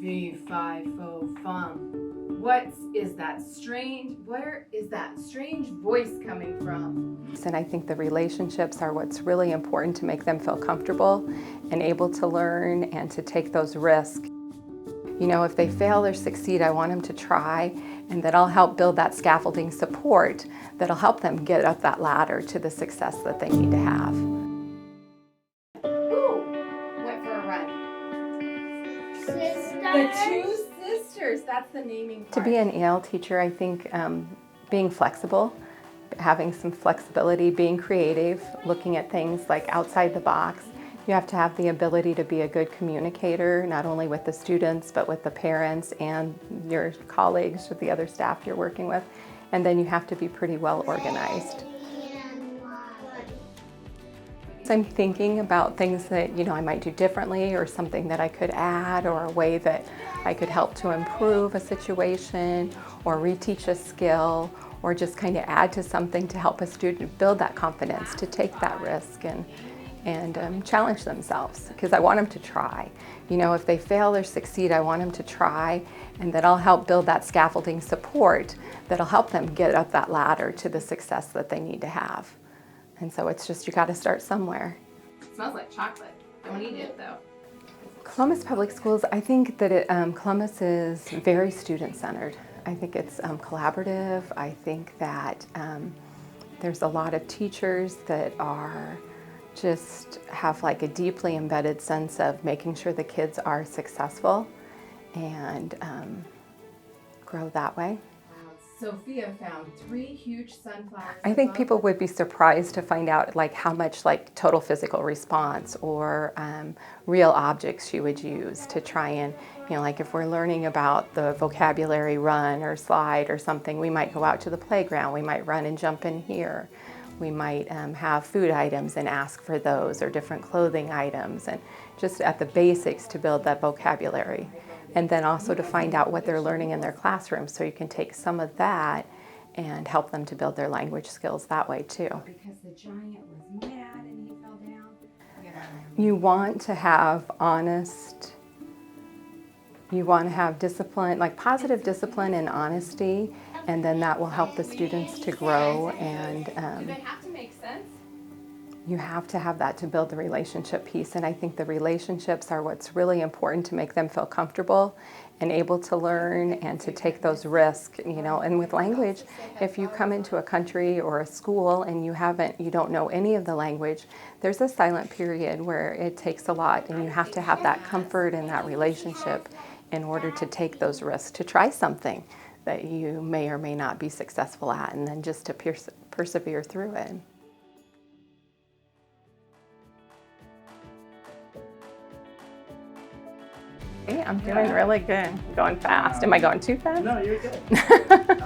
fee, fi, fo, fum. Where is that strange voice coming from? And I think the relationships are what's really important to make them feel comfortable and able to learn and to take those risks. You know, if they fail or succeed, I want them to try, and that I'll help build that scaffolding support that'll help them get up that ladder to the success that they need to have. Who went for a run? Sisters. The two sisters. That's the naming part. To be an EL teacher, I think being flexible, having some flexibility, being creative, looking at things like outside the box. You have to have the ability to be a good communicator, not only with the students, but with the parents and your colleagues, with the other staff you're working with. And then you have to be pretty well organized. So I'm thinking about things that, you know, I might do differently, or something that I could add, or a way that I could help to improve a situation or reteach a skill, or just kind of add to something to help a student build that confidence to take that risk and challenge themselves, because I want them to try. You know, if they fail or succeed, I want them to try, and that I'll help build that scaffolding support that'll help them get up that ladder to the success that they need to have. And so it's just, you got to start somewhere. It smells like chocolate. Don't eat it though. Columbus Public Schools, I think that Columbus is very student-centered. I think it's collaborative. I think that there's a lot of teachers that are just have like a deeply embedded sense of making sure the kids are successful and grow that way. Sophia found 3 huge sunflowers. I think people would be surprised to find out like how much like total physical response or real objects you would use to try and, you know, like if we're learning about the vocabulary run or slide or something, we might go out to the playground, we might run and jump in here. We might have food items and ask for those, or different clothing items, and just at the basics to build that vocabulary. And then also to find out what they're learning in their classroom, so you can take some of that and help them to build their language skills that way too. Because the giant was mad and he fell down. You want to have you want to have discipline, like positive discipline and honesty, and then that will help the students to grow. And Do they have to make sense? you have to have that to build the relationship piece. And I think the relationships are what's really important to make them feel comfortable and able to learn and to take those risks, you know. And with language, if you come into a country or a school and you don't know any of the language, there's a silent period where it takes a lot, and you have to have that comfort and that relationship in order to take those risks, to try something that you may or may not be successful at, and then just to persevere through it. Hey, I'm doing really good. I'm going fast. Am I going too fast? No, you're good.